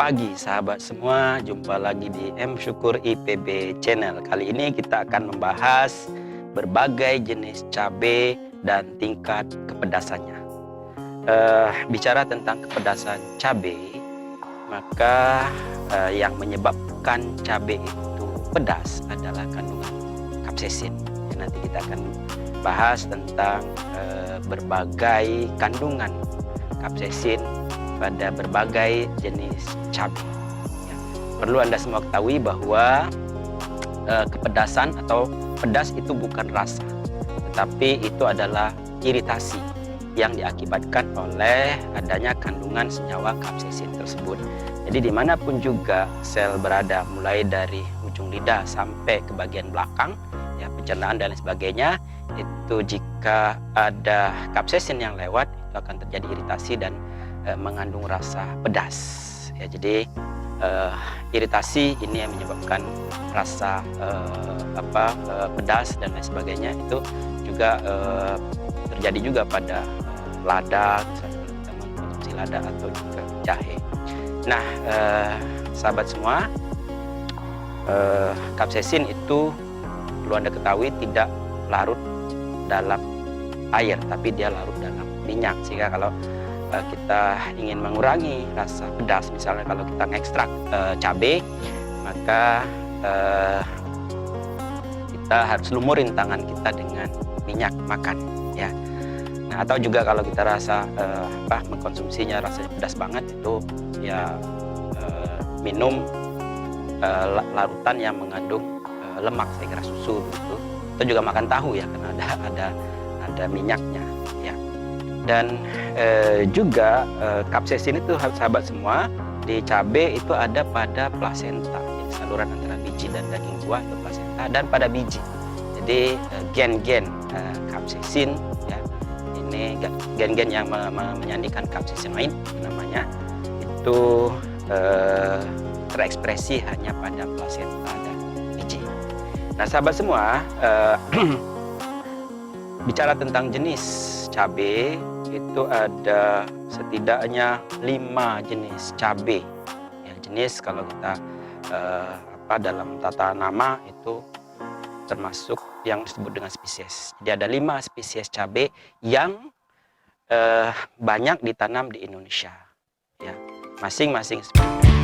pagi sahabat semua, jumpa lagi di M Syukur IPB Channel. Kali ini kita akan membahas berbagai jenis cabai dan tingkat kepedasannya. Bicara tentang kepedasan cabai, maka yang menyebabkan cabai itu pedas adalah kandungan kapsaisin. Nanti kita akan bahas tentang berbagai kandungan kapsaisin pada berbagai jenis cabai. Ya. Perlu Anda semua ketahui bahwa kepedasan atau pedas itu bukan rasa, tetapi itu adalah iritasi yang diakibatkan oleh adanya kandungan senyawa kapsaisin tersebut. Jadi dimanapun juga sel berada, mulai dari ujung lidah sampai ke bagian belakang, ya, pencernaan dan lain sebagainya, itu jika ada kapsaisin yang lewat, itu akan terjadi iritasi dan mengandung rasa pedas. Ya, jadi iritasi ini yang menyebabkan rasa pedas dan lain sebagainya. Itu juga terjadi juga pada lada, misalnya kita mengkonsumsi lada atau juga jahe. Nah, sahabat semua, kapsaisin itu perlu Anda ketahui tidak larut dalam air, tapi dia larut dalam minyak. Sehingga kalau kita ingin mengurangi rasa pedas, misalnya kalau kita ngekstrak cabai, maka kita harus lumurin tangan kita dengan minyak makan, ya. Nah, atau juga kalau kita rasa mengkonsumsinya rasanya pedas banget, itu ya minum larutan yang mengandung lemak, saya kira susu gitu. Atau juga makan tahu, ya, karena ada minyaknya, ya. Dan juga kapsaisin itu, sahabat semua, di cabai itu ada pada plasenta, jadi saluran antara biji dan daging buah itu plasenta, dan pada biji. Jadi gen-gen kapsaisin, ya, ini gen-gen yang menyandikan kapsaisinoid namanya, itu terekspresi hanya pada plasenta dan biji. Nah, sahabat semua, bicara tentang jenis cabai, itu ada setidaknya 5 jenis cabai. Ya, jenis kalau kita dalam tata nama itu termasuk yang disebut dengan spesies. Jadi ada 5 spesies cabai yang banyak ditanam di Indonesia. Ya, masing-masing spesies.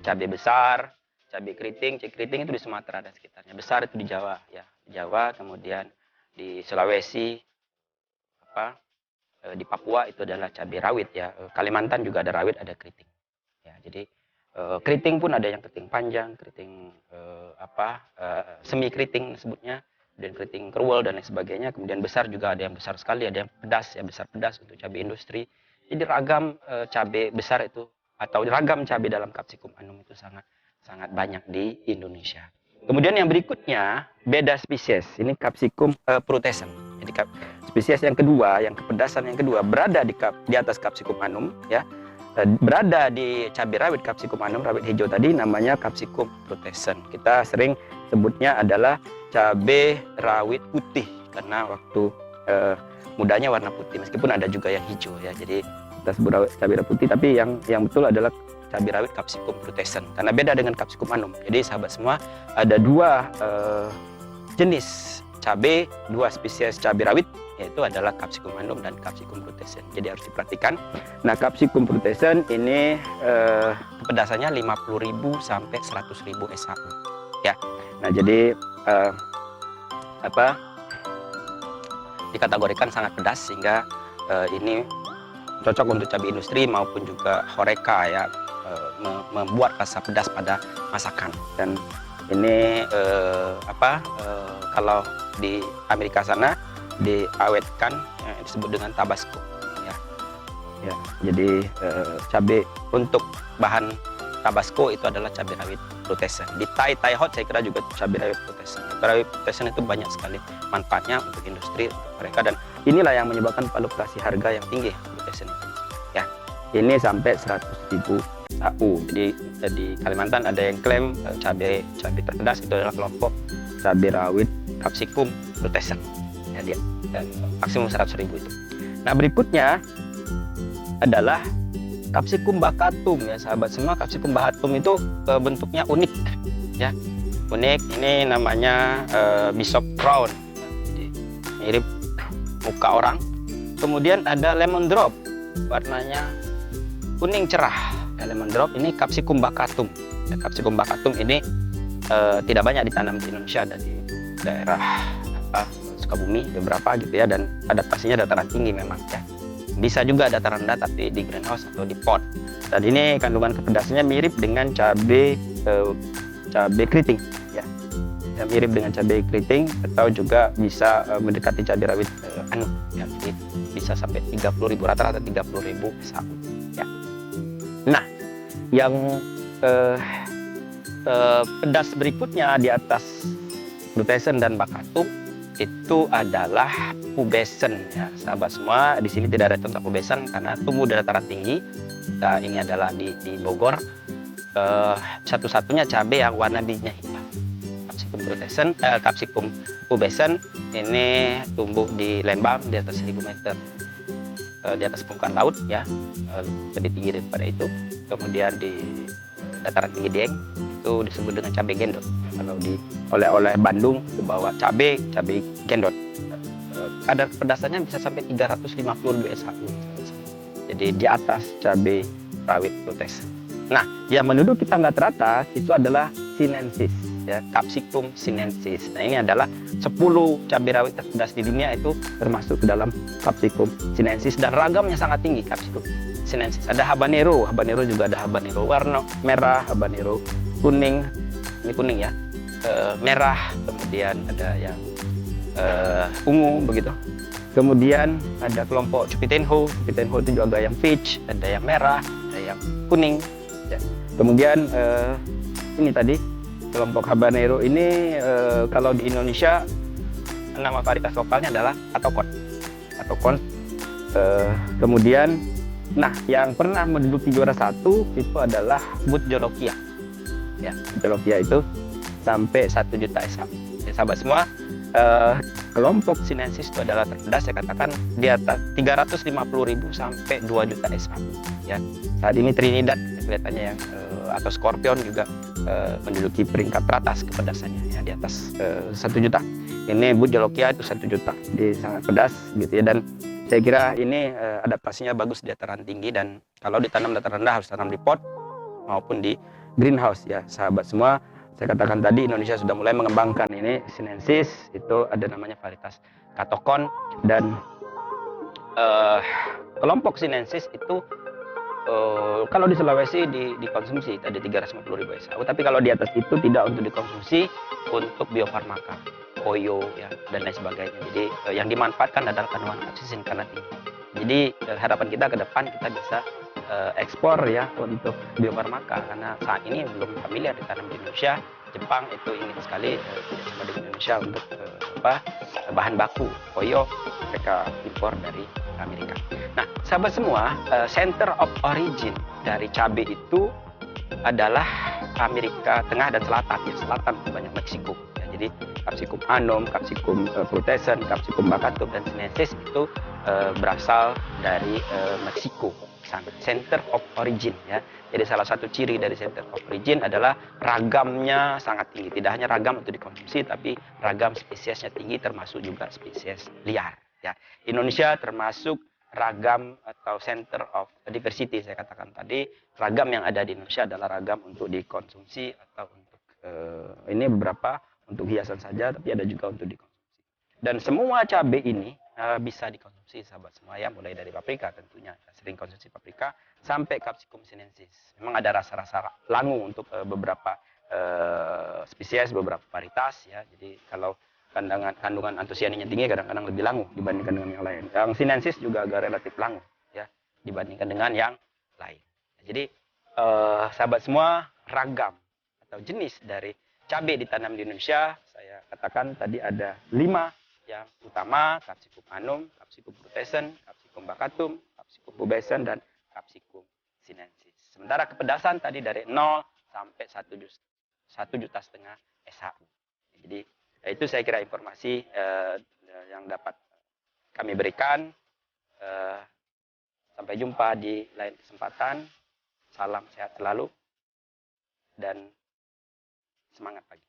cabai besar, cabai keriting. Cabai keriting itu di Sumatera dan sekitarnya. Besar itu di Jawa, ya. Di Jawa, kemudian di Sulawesi, di Papua itu adalah cabai rawit, ya. Kalimantan juga ada rawit, ada keriting. Ya, jadi keriting pun ada yang keriting panjang, keriting semi keriting sebutnya, dan keriting keruel dan lain sebagainya. Kemudian besar juga ada yang besar sekali, ada yang pedas, ya besar pedas untuk cabai industri. Jadi ragam cabai besar itu atau ragam cabai dalam Capsicum annum itu sangat sangat banyak di Indonesia. Kemudian yang berikutnya beda spesies. Ini Capsicum prutescens. Jadi spesies yang kedua, yang kepedasan yang kedua berada di atas Capsicum annum, ya. Berada di cabai rawit Capsicum annum, rawit hijau tadi, namanya Capsicum prutescens. Kita sering sebutnya adalah cabai rawit putih karena waktu mudanya warna putih, meskipun ada juga yang hijau, ya. Jadi kita sebut cabai rawit putih, tapi yang betul adalah cabai rawit Capsicum prutescens karena beda dengan Capsicum annum. Jadi sahabat semua, ada dua jenis cabai, dua spesies cabai rawit, yaitu adalah Capsicum annum dan Capsicum prutescens. Jadi harus diperhatikan. Nah, Capsicum prutescens ini kepedasannya 50.000 sampai 100.000 SAU, ya. Nah, jadi dikategorikan sangat pedas sehingga ini cocok untuk cabai industri maupun juga horeca, ya, membuat rasa pedas pada masakan. Dan ini kalau di Amerika sana diawetkan, disebut dengan Tabasco, ya. Ya, jadi cabai untuk bahan Tabasco itu adalah cabai rawit prutescens. Di Thai hot saya kira juga cabai rawit prutescens. Cabai rawit prutescens itu banyak sekali manfaatnya untuk industri, untuk mereka, dan inilah yang menyebabkan fluktuasi harga yang tinggi prutescens itu, ya. Ini sampai 100.000 SAU. Jadi di Kalimantan ada yang klaim cabai terpedas itu adalah kelompok cabai rawit Capsicum prutescens, ya, dia dan maksimum 100.000 itu. Nah, berikutnya adalah Capsicum baccatum, ya sahabat semua. Capsicum baccatum itu bentuknya unik, ya, unik. Ini namanya bishop crown, ya. Jadi mirip muka orang. Kemudian ada lemon drop, warnanya kuning cerah, ya, lemon drop. Ini Capsicum baccatum, ya. Capsicum baccatum ini tidak banyak ditanam di Indonesia, ada di daerah Sukabumi beberapa gitu, ya, dan adaptasinya dataran tinggi memang, ya. Bisa juga dataran rendah tapi di greenhouse atau di pot. Dan ini kandungan kepedasannya mirip dengan cabai keriting, ya. Ya, mirip dengan cabai keriting atau juga bisa mendekati cabai rawit annum, ya. Jadi bisa sampai 30.000, rata-rata 30.000 SAU, ya. Nah, yang pedas berikutnya di atas prutescens dan baccatum itu adalah pubescens, ya sahabat semua. Di sini tidak ada contoh pubescens karena tumbuh di dataran tinggi. Nah, ini adalah di Bogor, satu-satunya cabai yang warna bijinya hitam. Capsicum pubescens ini tumbuh di Lembang di atas 1.000 meter, di atas permukaan laut, ya, lebih tinggi daripada itu. Kemudian di dataran tinggi Dieng itu disebut dengan cabai gendot. Kalau di oleh Bandung itu bawa cabai gendot. Kadar kepedasannya bisa sampai 350 SAU. Jadi di atas cabai rawit prutescens. Nah, yang menduduki tangga teratas itu adalah sinensis, ya, Capsicum sinensis. Nah, ini adalah 10 cabai rawit terpedas di dunia itu termasuk ke dalam Capsicum sinensis, dan ragamnya sangat tinggi Capsicum sinensis. Ada habanero juga ada habanero warna merah, habanero kuning, ini kuning, ya, merah, kemudian ada yang ungu begitu. Kemudian ada kelompok Cupitenho itu juga ada yang peach, ada yang merah, ada yang kuning, ya. Kemudian ini tadi kelompok habanero ini kalau di Indonesia nama varietas lokalnya adalah atokon. Kemudian nah, yang pernah menduduki juara 1 itu adalah Bud Jolokia, ya. Jolokia itu sampai 1 juta SAU. Ya, sahabat semua, kelompok sinensis itu adalah terpedas, saya katakan di atas 350.000 sampai 2 juta SAU, ya. Saat ini Trinidad kelihatannya yang atau Scorpion juga menduduki peringkat teratas kepedasannya, ya, di atas 1 juta. Ini Bud Jolokia itu 1 juta, jadi sangat pedas gitu, ya. Dan saya kira ini adaptasinya bagus di dataran tinggi, dan kalau ditanam dataran rendah harus tanam di pot maupun di greenhouse ya sahabat semua. Saya katakan tadi Indonesia sudah mulai mengembangkan ini sinensis, itu ada namanya varietas katokon, dan kelompok sinensis itu kalau di Sulawesi dikonsumsi tadi 350.000 SAU, tapi kalau di atas itu tidak untuk dikonsumsi untuk biofarmaka, koyo ya dan lain sebagainya. Jadi yang dimanfaatkan adalah kandungan kapsisin karena tinggi. Jadi harapan kita ke depan kita bisa ekspor ya untuk biofarmaka, karena saat ini belum familiar ditanam di Indonesia. Jepang itu ingin sekali kerjasama dengan Indonesia untuk bahan baku koyo, mereka impor dari Amerika. Nah, sahabat semua, center of origin dari cabai itu adalah Amerika Tengah dan Selatan. Ya, Selatan banyak Meksiko. Ya, jadi Capsicum annum, Capsicum frutescens, Capsicum bacatum dan sinensis itu berasal dari Meksiko. Center of origin ya. Jadi salah satu ciri dari center of origin adalah ragamnya sangat tinggi. Tidak hanya ragam untuk dikonsumsi, tapi ragam spesiesnya tinggi, termasuk juga spesies liar. Ya, Indonesia termasuk ragam atau center of diversity. Saya katakan tadi, ragam yang ada di Indonesia adalah ragam untuk dikonsumsi atau untuk ini beberapa untuk hiasan saja, tapi ada juga untuk dikonsumsi. Dan semua cabai ini bisa dikonsumsi sahabat semua ya, mulai dari paprika tentunya, sering konsumsi paprika, sampai Capsicum sinensis. Memang ada rasa-rasa langu untuk beberapa spesies, beberapa varietas ya. Jadi kalau kandungan antosianinnya tinggi, kadang-kadang lebih langu dibandingkan dengan yang lain. Yang sinensis juga agak relatif langu ya dibandingkan dengan yang lain. Jadi sahabat semua, ragam atau jenis dari cabai ditanam di Indonesia saya katakan tadi ada 5 yang utama: Capsicum annum, Capsicum frutescens, Capsicum bacatum, Capsicum pubescens, dan Capsicum sinensis. Sementara kepedasan tadi dari 0 sampai 1,5 juta SHU. Jadi itu saya kira informasi yang dapat kami berikan. Sampai jumpa di lain kesempatan. Salam sehat selalu dan semangat pagi.